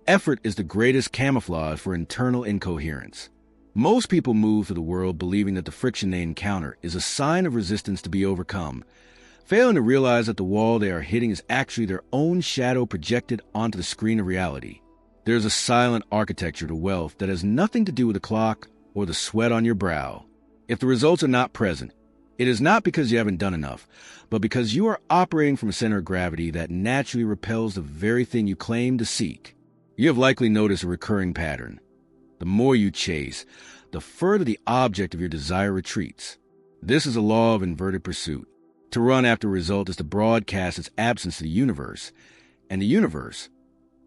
Effort is the greatest camouflage for internal incoherence. Most people move through the world believing that the friction they encounter is a sign of resistance to be overcome, failing to realize that the wall they are hitting is actually their own shadow projected onto the screen of reality. There's a silent architecture to wealth that has nothing to do with the clock or the sweat on your brow. If the results are not present, it is not because you haven't done enough, but because you are operating from a center of gravity that naturally repels the very thing you claim to seek. You have likely noticed a recurring pattern. The more you chase, the further the object of your desire retreats. This is a law of inverted pursuit. To run after a result is to broadcast its absence to the universe, and the universe,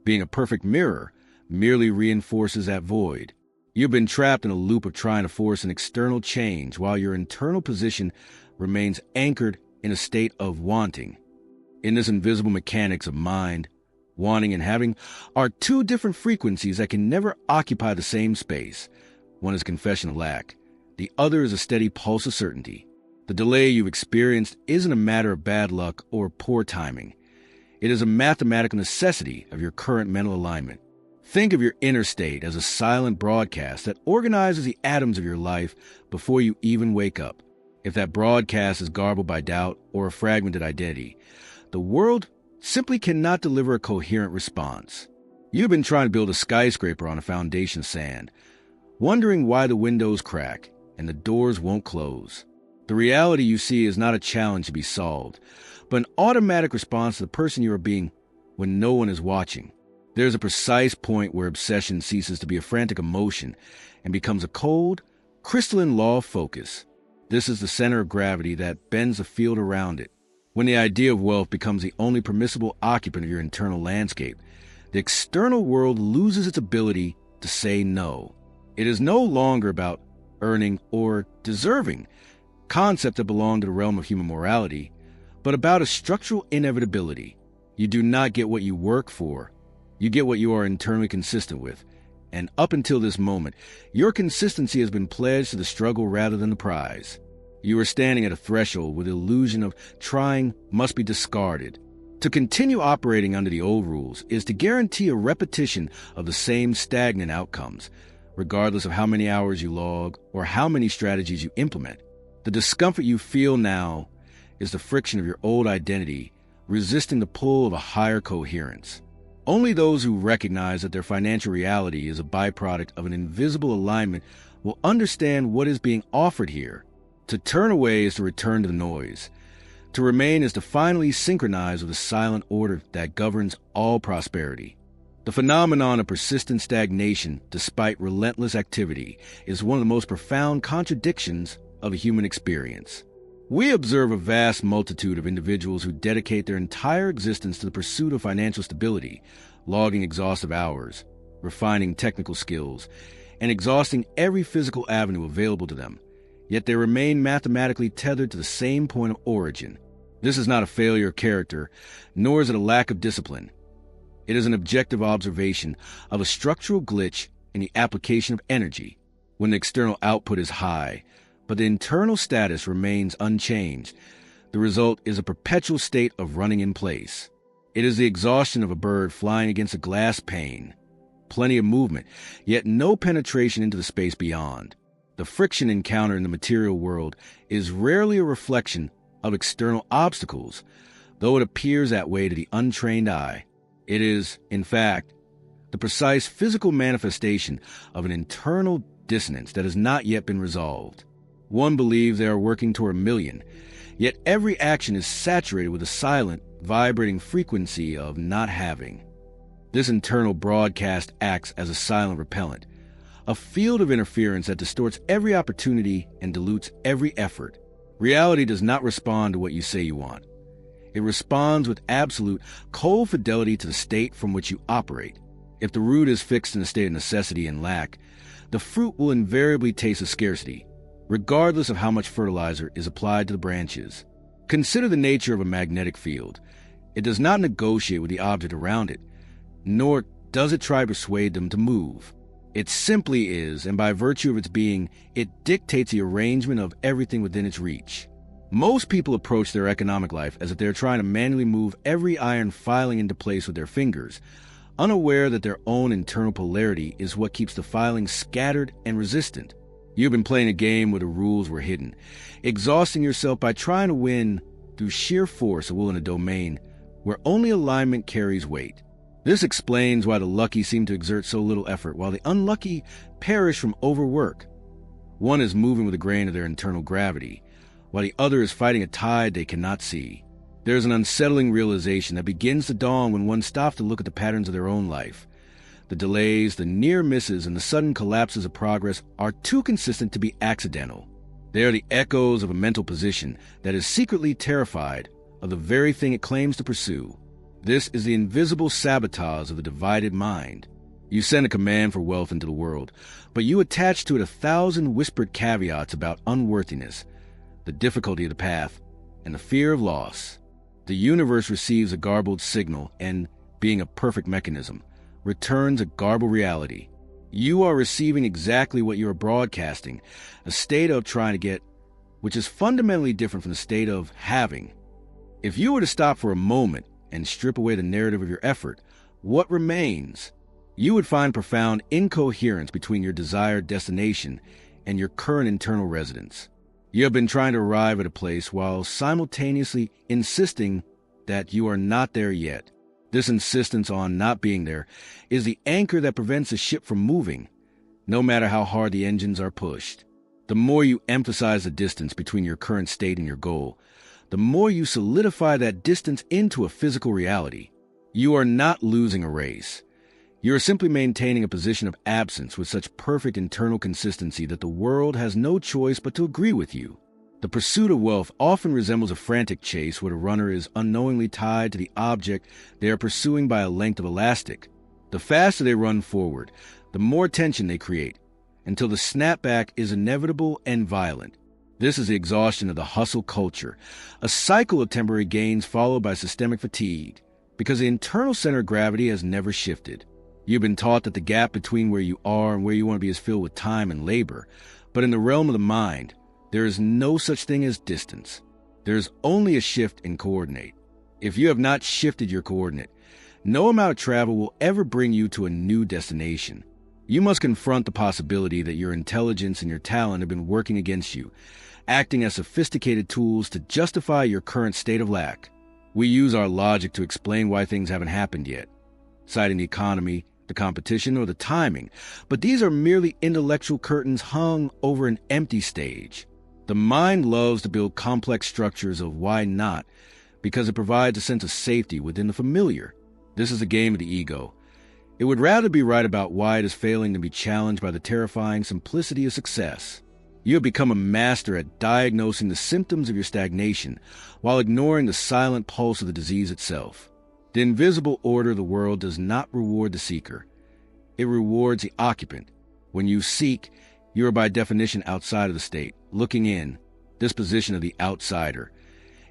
being a perfect mirror, merely reinforces that void. You've been trapped in a loop of trying to force an external change while your internal position remains anchored in a state of wanting. In this invisible mechanics of mind, wanting and having are two different frequencies that can never occupy the same space. One is confession of lack. The other is a steady pulse of certainty. The delay you've experienced isn't a matter of bad luck or poor timing. It is a mathematical necessity of your current mental alignment. Think of your inner state as a silent broadcast that organizes the atoms of your life before you even wake up. If that broadcast is garbled by doubt or a fragmented identity, the world simply cannot deliver a coherent response. You've been trying to build a skyscraper on a foundation of sand, wondering why the windows crack and the doors won't close. The reality you see is not a challenge to be solved, but an automatic response to the person you are being when no one is watching. There's a precise point where obsession ceases to be a frantic emotion and becomes a cold, crystalline law of focus. This is the center of gravity that bends the field around it. When the idea of wealth becomes the only permissible occupant of your internal landscape, the external world loses its ability to say no. It is no longer about earning or deserving, concepts that belong to the realm of human morality, but about a structural inevitability. You do not get what you work for. You get what you are internally consistent with. And up until this moment, your consistency has been pledged to the struggle rather than the prize. You are standing at a threshold where the illusion of trying must be discarded. To continue operating under the old rules is to guarantee a repetition of the same stagnant outcomes, regardless of how many hours you log or how many strategies you implement. The discomfort you feel now is the friction of your old identity resisting the pull of a higher coherence. Only those who recognize that their financial reality is a byproduct of an invisible alignment will understand what is being offered here. To turn away is to return to the noise. To remain is to finally synchronize with the silent order that governs all prosperity. The phenomenon of persistent stagnation, despite relentless activity, is one of the most profound contradictions of the human experience. We observe a vast multitude of individuals who dedicate their entire existence to the pursuit of financial stability, logging exhaustive hours, refining technical skills, and exhausting every physical avenue available to them. Yet they remain mathematically tethered to the same point of origin. This is not a failure of character, nor is it a lack of discipline. It is an objective observation of a structural glitch in the application of energy. When the external output is high, but the internal status remains unchanged, the result is a perpetual state of running in place. It is the exhaustion of a bird flying against a glass pane. Plenty of movement, yet no penetration into the space beyond. The friction encountered in the material world is rarely a reflection of external obstacles, though it appears that way to the untrained eye. It is, in fact, the precise physical manifestation of an internal dissonance that has not yet been resolved. One believes they are working toward a million, yet every action is saturated with a silent, vibrating frequency of not having. This internal broadcast acts as a silent repellent, a field of interference that distorts every opportunity and dilutes every effort. Reality does not respond to what you say you want. It responds with absolute, cold fidelity to the state from which you operate. If the root is fixed in a state of necessity and lack, the fruit will invariably taste of scarcity, regardless of how much fertilizer is applied to the branches. Consider the nature of a magnetic field. It does not negotiate with the object around it, nor does it try to persuade them to move. It simply is, and by virtue of its being, it dictates the arrangement of everything within its reach. Most people approach their economic life as if they're trying to manually move every iron filing into place with their fingers, unaware that their own internal polarity is what keeps the filings scattered and resistant. You've been playing a game where the rules were hidden, exhausting yourself by trying to win through sheer force of will in a domain where only alignment carries weight. This explains why the lucky seem to exert so little effort, while the unlucky perish from overwork. One is moving with the grain of their internal gravity, while the other is fighting a tide they cannot see. There is an unsettling realization that begins to dawn when one stops to look at the patterns of their own life. The delays, the near misses, and the sudden collapses of progress are too consistent to be accidental. They are the echoes of a mental position that is secretly terrified of the very thing it claims to pursue. This is the invisible sabotage of the divided mind. You send a command for wealth into the world, but you attach to it 1,000 whispered caveats about unworthiness, the difficulty of the path, and the fear of loss. The universe receives a garbled signal and, being a perfect mechanism, returns a garbled reality. You are receiving exactly what you are broadcasting, a state of trying to get, which is fundamentally different from the state of having. If you were to stop for a moment and strip away the narrative of your effort, what remains? You would find profound incoherence between your desired destination and your current internal residence. You have been trying to arrive at a place while simultaneously insisting that you are not there yet. This insistence on not being there is the anchor that prevents the ship from moving, no matter how hard the engines are pushed. The more you emphasize the distance between your current state and your goal, the more you solidify that distance into a physical reality. You are not losing a race. You are simply maintaining a position of absence with such perfect internal consistency that the world has no choice but to agree with you. The pursuit of wealth often resembles a frantic chase where the runner is unknowingly tied to the object they are pursuing by a length of elastic. The faster they run forward, the more tension they create, until the snapback is inevitable and violent. This is the exhaustion of the hustle culture, a cycle of temporary gains followed by systemic fatigue, because the internal center of gravity has never shifted. You've been taught that the gap between where you are and where you want to be is filled with time and labor, but in the realm of the mind, there is no such thing as distance. There is only a shift in coordinate. If you have not shifted your coordinate, no amount of travel will ever bring you to a new destination. You must confront the possibility that your intelligence and your talent have been working against you, acting as sophisticated tools to justify your current state of lack. We use our logic to explain why things haven't happened yet, citing the economy, the competition, or the timing, but these are merely intellectual curtains hung over an empty stage. The mind loves to build complex structures of why not, because it provides a sense of safety within the familiar. This is a game of the ego. It would rather be right about why it is failing than be challenged by the terrifying simplicity of success. You have become a master at diagnosing the symptoms of your stagnation while ignoring the silent pulse of the disease itself. The invisible order of the world does not reward the seeker. It rewards the occupant. When you seek, you are by definition outside of the state, looking in. This position of the outsider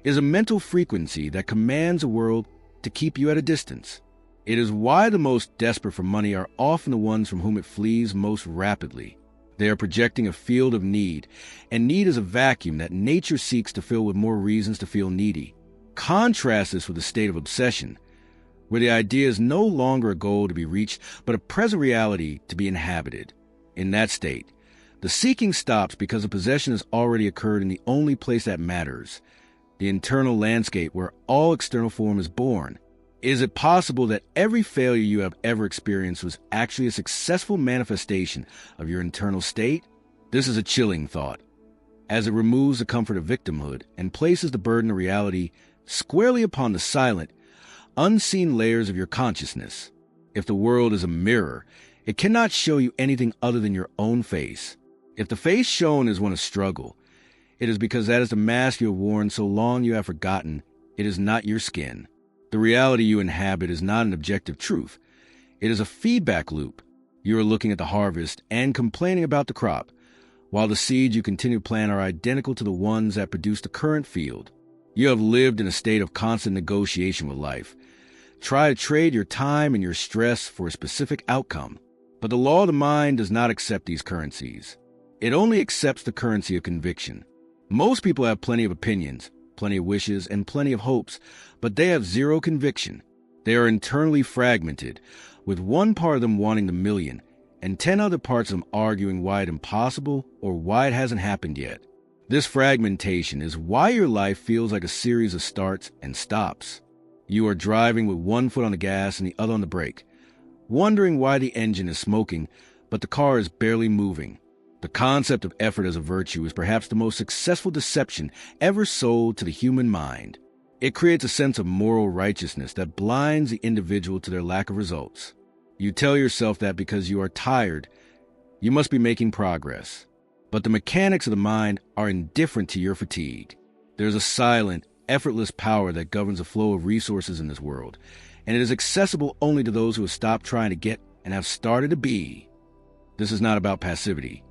is a mental frequency that commands a world to keep you at a distance. It is why the most desperate for money are often the ones from whom it flees most rapidly. They are projecting a field of need, and need is a vacuum that nature seeks to fill with more reasons to feel needy. Contrast this with a state of obsession, where the idea is no longer a goal to be reached, but a present reality to be inhabited. In that state, the seeking stops because the possession has already occurred in the only place that matters, the internal landscape where all external form is born. Is it possible that every failure you have ever experienced was actually a successful manifestation of your internal state? This is a chilling thought, as it removes the comfort of victimhood and places the burden of reality squarely upon the silent, unseen layers of your consciousness. If the world is a mirror, it cannot show you anything other than your own face. If the face shown is one of struggle, it is because that is the mask you have worn so long you have forgotten it is not your skin. The reality you inhabit is not an objective truth. It is a feedback loop. You are looking at the harvest and complaining about the crop, while the seeds you continue to plant are identical to the ones that produce the current field. You have lived in a state of constant negotiation with life. Try to trade your time and your stress for a specific outcome. But the law of the mind does not accept these currencies. It only accepts the currency of conviction. Most people have plenty of opinions, plenty of wishes, and plenty of hopes, but they have zero conviction. They are internally fragmented, with one part of them wanting the million, and 10 other parts of them arguing why it's impossible or why it hasn't happened yet. This fragmentation is why your life feels like a series of starts and stops. You are driving with one foot on the gas and the other on the brake, wondering why the engine is smoking, but the car is barely moving. The concept of effort as a virtue is perhaps the most successful deception ever sold to the human mind. It creates a sense of moral righteousness that blinds the individual to their lack of results. You tell yourself that because you are tired, you must be making progress. But the mechanics of the mind are indifferent to your fatigue. There's a silent, effortless power that governs the flow of resources in this world, and it is accessible only to those who have stopped trying to get and have started to be. This is not about passivity.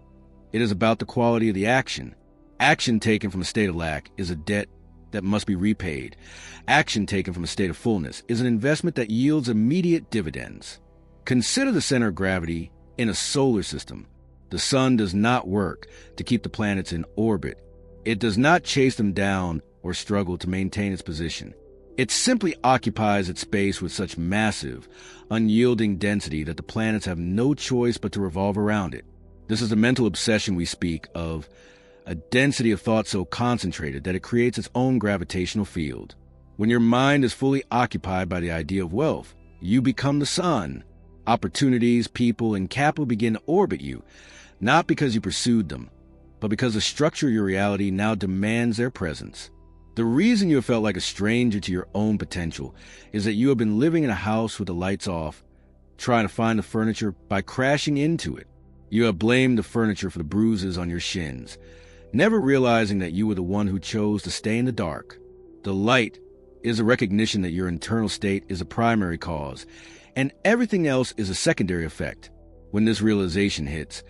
It is about the quality of the action. Action taken from a state of lack is a debt that must be repaid. Action taken from a state of fullness is an investment that yields immediate dividends. Consider the center of gravity in a solar system. The sun does not work to keep the planets in orbit. It does not chase them down or struggle to maintain its position. It simply occupies its space with such massive, unyielding density that the planets have no choice but to revolve around it. This is the mental obsession we speak of, a density of thought so concentrated that it creates its own gravitational field. When your mind is fully occupied by the idea of wealth, you become the sun. Opportunities, people, and capital begin to orbit you, not because you pursued them, but because the structure of your reality now demands their presence. The reason you have felt like a stranger to your own potential is that you have been living in a house with the lights off, trying to find the furniture by crashing into it. You have blamed the furniture for the bruises on your shins, never realizing that you were the one who chose to stay in the dark. The light is a recognition that your internal state is a primary cause, and everything else is a secondary effect. When this realization hits,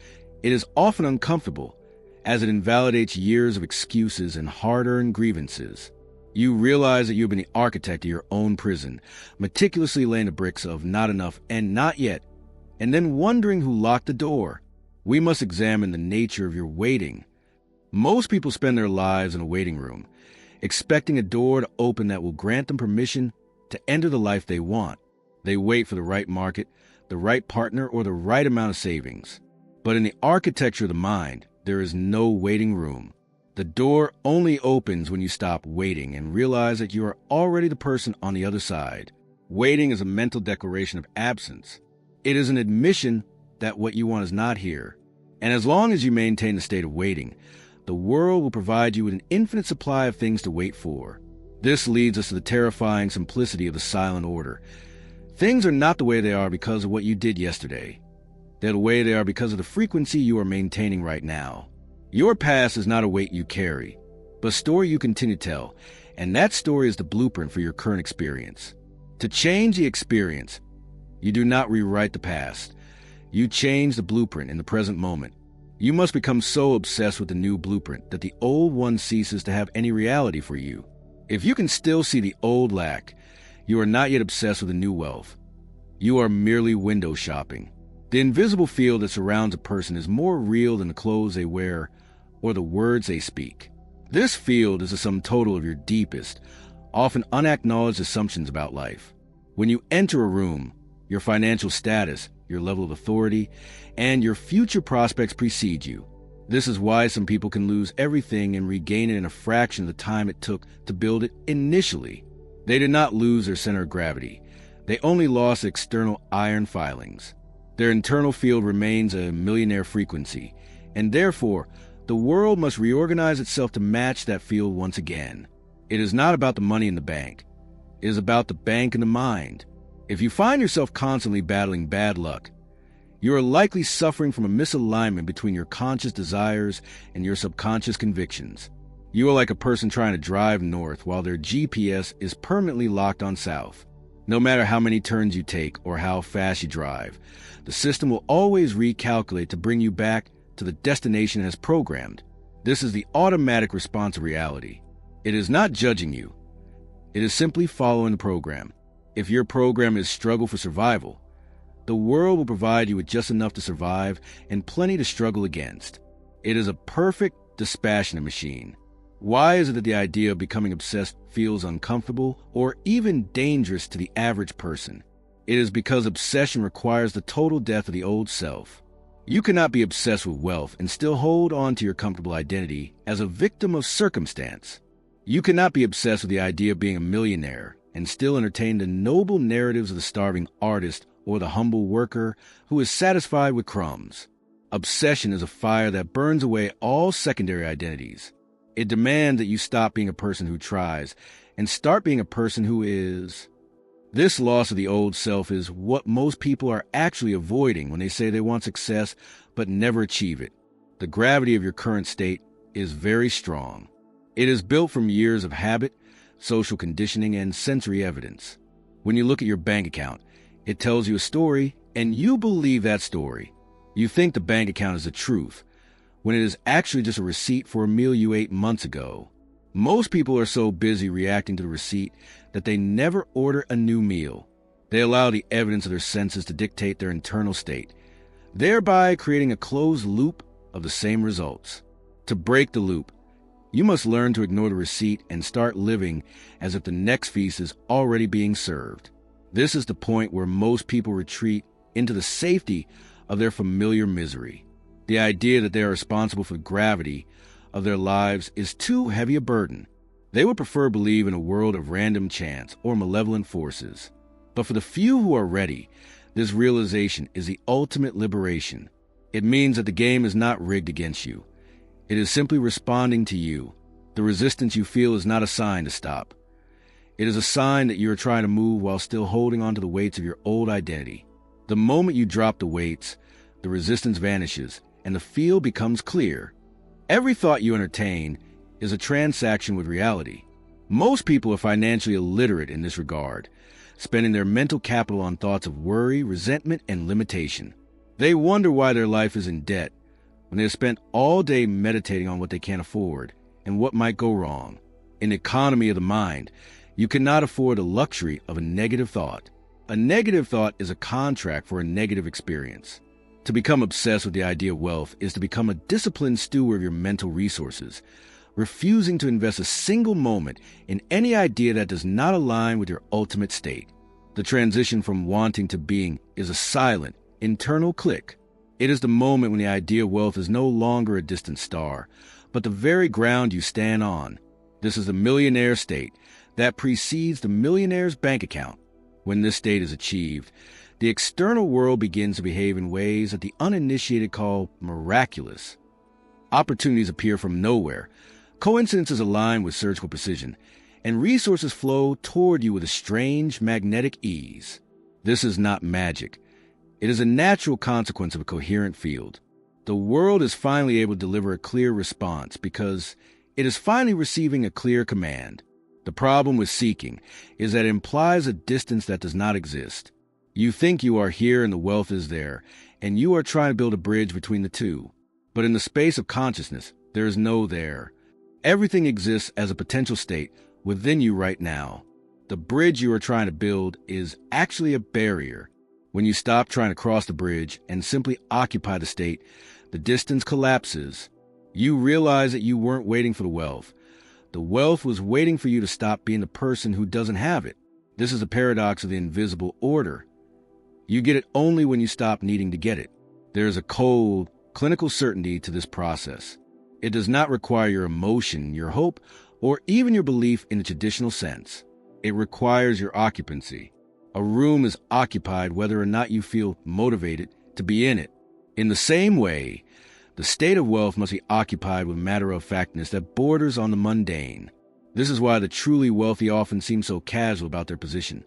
it is often uncomfortable, as it invalidates years of excuses and hard-earned grievances. You realize that you've been the architect of your own prison, meticulously laying the bricks of not enough and not yet, and then wondering who locked the door. We must examine the nature of your waiting. Most people spend their lives in a waiting room, expecting a door to open that will grant them permission to enter the life they want. They wait for the right market, the right partner, or the right amount of savings. But in the architecture of the mind, there is no waiting room. The door only opens when you stop waiting and realize that you are already the person on the other side. Waiting is a mental declaration of absence. It is an admission that what you want is not here. And as long as you maintain the state of waiting, the world will provide you with an infinite supply of things to wait for. This leads us to the terrifying simplicity of the silent order. Things are not the way they are because of what you did yesterday. They're the way they are because of the frequency you are maintaining right now. Your past is not a weight you carry, but a story you continue to tell, and that story is the blueprint for your current experience. To change the experience, you do not rewrite the past. You change the blueprint in the present moment. You must become so obsessed with the new blueprint that the old one ceases to have any reality for you. If you can still see the old lack, you are not yet obsessed with the new wealth. You are merely window shopping. The invisible field that surrounds a person is more real than the clothes they wear or the words they speak. This field is the sum total of your deepest, often unacknowledged assumptions about life. When you enter a room, your financial status, your level of authority, and your future prospects precede you. This is why some people can lose everything and regain it in a fraction of the time it took to build it initially. They did not lose their center of gravity. They only lost external iron filings. Their internal field remains a millionaire frequency, and therefore, the world must reorganize itself to match that field once again. It is not about the money in the bank. It is about the bank in the mind. If you find yourself constantly battling bad luck, you are likely suffering from a misalignment between your conscious desires and your subconscious convictions. You are like a person trying to drive north while their GPS is permanently locked on south. No matter how many turns you take or how fast you drive, the system will always recalculate to bring you back to the destination it has programmed. This is the automatic response of reality. It is not judging you. It is simply following the program. If your program is struggle for survival, the world will provide you with just enough to survive and plenty to struggle against. It is a perfect dispassionate machine. Why is it that the idea of becoming obsessed feels uncomfortable or even dangerous to the average person? It is because obsession requires the total death of the old self. You cannot be obsessed with wealth and still hold on to your comfortable identity as a victim of circumstance. You cannot be obsessed with the idea of being a millionaire and still entertain the noble narratives of the starving artist or the humble worker who is satisfied with crumbs. Obsession is a fire that burns away all secondary identities. It demands that you stop being a person who tries and start being a person who is. This loss of the old self is what most people are actually avoiding when they say they want success but never achieve it. The gravity of your current state is very strong. It is built from years of habit, social conditioning, and sensory evidence. When you look at your bank account, it tells you a story, and you believe that story. You think the bank account is the truth, when it is actually just a receipt for a meal you ate months ago. Most people are so busy reacting to the receipt that they never order a new meal. They allow the evidence of their senses to dictate their internal state, thereby creating a closed loop of the same results. To break the loop, you must learn to ignore the receipt and start living as if the next feast is already being served. This is the point where most people retreat into the safety of their familiar misery. The idea that they are responsible for the gravity of their lives is too heavy a burden. They would prefer to believe in a world of random chance or malevolent forces. But for the few who are ready, this realization is the ultimate liberation. It means that the game is not rigged against you. It is simply responding to you. The resistance you feel is not a sign to stop. It is a sign that you are trying to move while still holding on to the weights of your old identity. The moment you drop the weights, the resistance vanishes, and the field becomes clear. Every thought you entertain is a transaction with reality. Most people are financially illiterate in this regard, spending their mental capital on thoughts of worry, resentment, and limitation. They wonder why their life is in debt when they have spent all day meditating on what they can't afford and what might go wrong. In the economy of the mind, you cannot afford the luxury of a negative thought. A negative thought is a contract for a negative experience. To become obsessed with the idea of wealth is to become a disciplined steward of your mental resources, refusing to invest a single moment in any idea that does not align with your ultimate state. The transition from wanting to being is a silent, internal click. It is the moment when the idea of wealth is no longer a distant star, but the very ground you stand on. This is the millionaire state that precedes the millionaire's bank account. When this state is achieved, the external world begins to behave in ways that the uninitiated call miraculous. Opportunities appear from nowhere, coincidences align with surgical precision, and resources flow toward you with a strange magnetic ease. This is not magic. It is a natural consequence of a coherent field. The world is finally able to deliver a clear response because it is finally receiving a clear command. The problem with seeking is that it implies a distance that does not exist. You think you are here and the wealth is there, and you are trying to build a bridge between the two. But in the space of consciousness, there is no there. Everything exists as a potential state within you right now. The bridge you are trying to build is actually a barrier. When you stop trying to cross the bridge and simply occupy the state, the distance collapses. You realize that you weren't waiting for the wealth. The wealth was waiting for you to stop being the person who doesn't have it. This is the paradox of the invisible order. You get it only when you stop needing to get it. There is a cold, clinical certainty to this process. It does not require your emotion, your hope, or even your belief in the traditional sense. It requires your occupancy. A room is occupied whether or not you feel motivated to be in it. In the same way, the state of wealth must be occupied with matter-of-factness that borders on the mundane. This is why the truly wealthy often seem so casual about their position.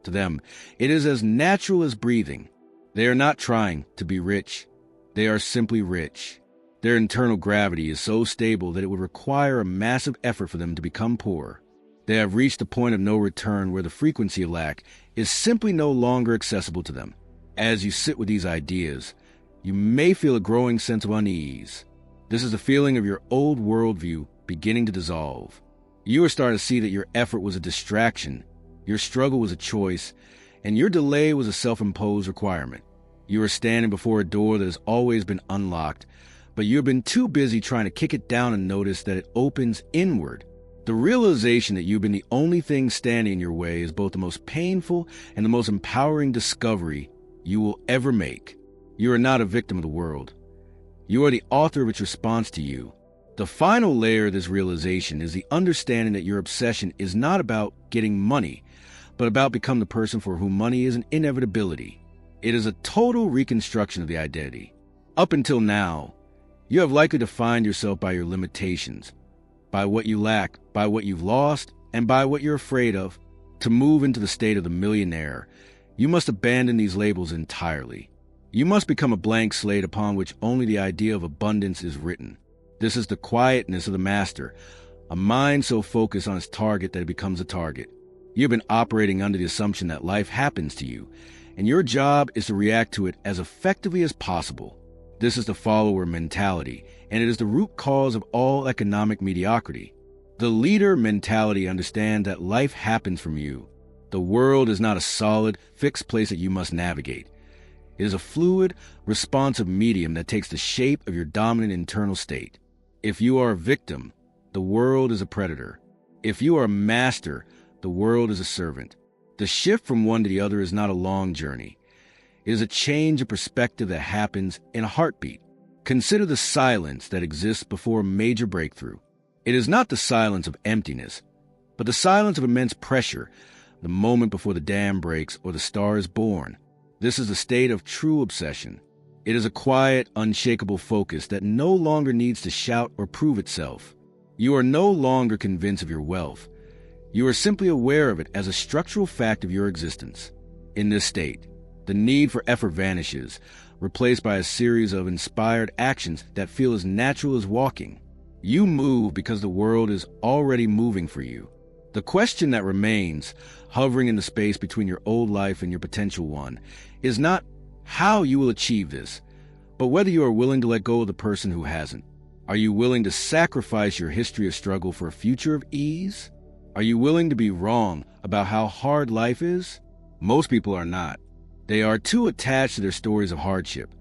To them, it is as natural as breathing. They are not trying to be rich. They are simply rich. Their internal gravity is so stable that it would require a massive effort for them to become poor. They have reached a point of no return where the frequency of lack is simply no longer accessible to them. As you sit with these ideas, you may feel a growing sense of unease. This is the feeling of your old worldview beginning to dissolve. You are starting to see that your effort was a distraction, your struggle was a choice, and your delay was a self-imposed requirement. You are standing before a door that has always been unlocked, but you've been too busy trying to kick it down and notice that it opens inward. The realization that you've been the only thing standing in your way is both the most painful and the most empowering discovery you will ever make. You are not a victim of the world. You are the author of its response to you. The final layer of this realization is the understanding that your obsession is not about getting money, but about becoming the person for whom money is an inevitability. It is a total reconstruction of the identity. Up until now, you have likely defined yourself by your limitations, by what you lack, by what you've lost, and by what you're afraid of. To move into the state of the millionaire, you must abandon these labels entirely. You must become a blank slate upon which only the idea of abundance is written. This is the quietness of the master, a mind so focused on its target that it becomes a target. You've been operating under the assumption that life happens to you, and your job is to react to it as effectively as possible. This is the follower mentality, and it is the root cause of all economic mediocrity. The leader mentality understands that life happens from you. The world is not a solid, fixed place that you must navigate. It is a fluid, responsive medium that takes the shape of your dominant internal state. If you are a victim, the world is a predator. If you are a master, the world is a servant. The shift from one to the other is not a long journey. It is a change of perspective that happens in a heartbeat. Consider the silence that exists before a major breakthrough. It is not the silence of emptiness, but the silence of immense pressure, the moment before the dam breaks or the star is born. This is the state of true obsession. It is a quiet, unshakable focus that no longer needs to shout or prove itself. You are no longer convinced of your wealth. You are simply aware of it as a structural fact of your existence. In this state, the need for effort vanishes, replaced by a series of inspired actions that feel as natural as walking. You move because the world is already moving for you. The question that remains, hovering in the space between your old life and your potential one, is not how you will achieve this, but whether you are willing to let go of the person who hasn't. Are you willing to sacrifice your history of struggle for a future of ease? Are you willing to be wrong about how hard life is? Most people are not. They are too attached to their stories of hardship.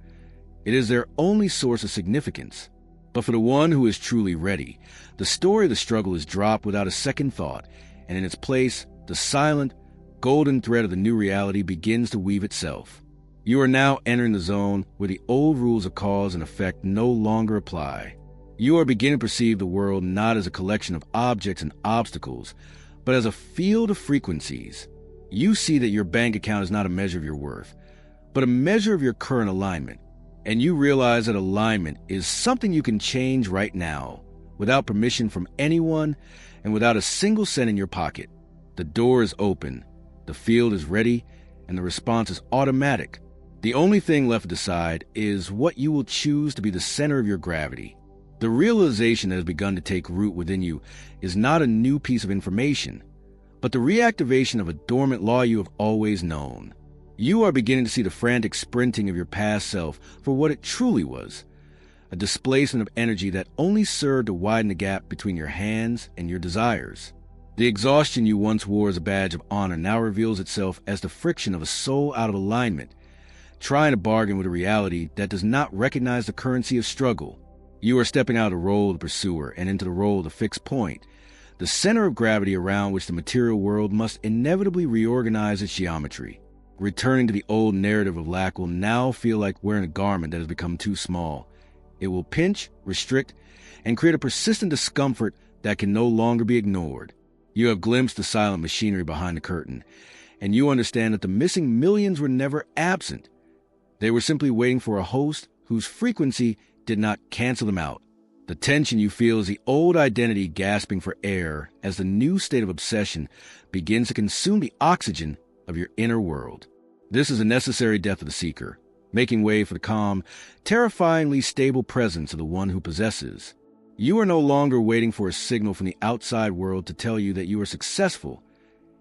It is their only source of significance. But for the one who is truly ready, the story of the struggle is dropped without a second thought, and in its place, the silent, golden thread of the new reality begins to weave itself. You are now entering the zone where the old rules of cause and effect no longer apply. You are beginning to perceive the world not as a collection of objects and obstacles, but as a field of frequencies. You see that your bank account is not a measure of your worth, but a measure of your current alignment. And you realize that alignment is something you can change right now, without permission from anyone and without a single cent in your pocket. The door is open, the field is ready, and the response is automatic. The only thing left to decide is what you will choose to be the center of your gravity. The realization that has begun to take root within you is not a new piece of information, but the reactivation of a dormant law you have always known. You are beginning to see the frantic sprinting of your past self for what it truly was, a displacement of energy that only served to widen the gap between your hands and your desires. The exhaustion you once wore as a badge of honor now reveals itself as the friction of a soul out of alignment, trying to bargain with a reality that does not recognize the currency of struggle. You are stepping out of the role of the pursuer and into the role of the fixed point, the center of gravity around which the material world must inevitably reorganize its geometry. Returning to the old narrative of lack will now feel like wearing a garment that has become too small. It will pinch, restrict, and create a persistent discomfort that can no longer be ignored. You have glimpsed the silent machinery behind the curtain, and you understand that the missing millions were never absent. They were simply waiting for a host whose frequency did not cancel them out. The tension you feel is the old identity gasping for air as the new state of obsession begins to consume the oxygen of your inner world. This is a necessary death of the seeker, making way for the calm, terrifyingly stable presence of the one who possesses. You are no longer waiting for a signal from the outside world to tell you that you are successful.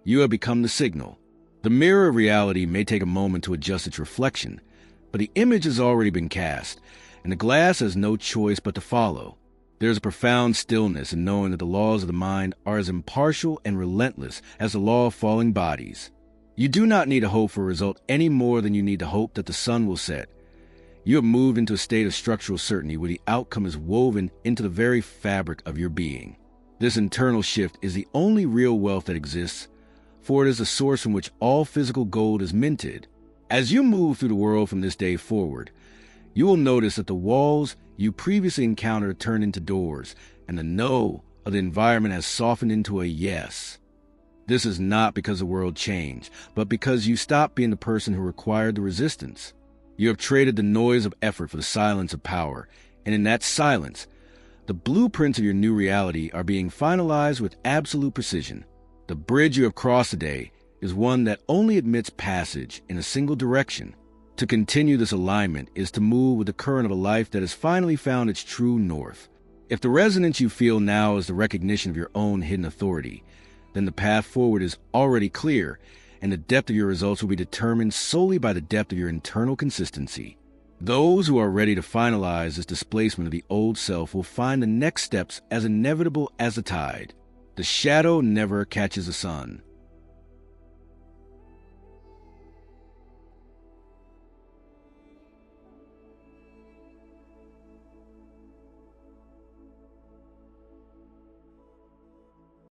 You have become the signal. The mirror of reality may take a moment to adjust its reflection, but the image has already been cast, and the glass has no choice but to follow. There is a profound stillness in knowing that the laws of the mind are as impartial and relentless as the law of falling bodies. You do not need to hope for a result any more than you need to hope that the sun will set. You have moved into a state of structural certainty where the outcome is woven into the very fabric of your being. This internal shift is the only real wealth that exists, for it is the source from which all physical gold is minted. As you move through the world from this day forward, you will notice that the walls you previously encountered turn into doors, and the no of the environment has softened into a yes. This is not because the world changed, but because you stopped being the person who required the resistance. You have traded the noise of effort for the silence of power, and in that silence, the blueprints of your new reality are being finalized with absolute precision. The bridge you have crossed today is one that only admits passage in a single direction. To continue this alignment is to move with the current of a life that has finally found its true north. If the resonance you feel now is the recognition of your own hidden authority, then the path forward is already clear, and the depth of your results will be determined solely by the depth of your internal consistency. Those who are ready to finalize this displacement of the old self will find the next steps as inevitable as the tide. The shadow never catches the sun.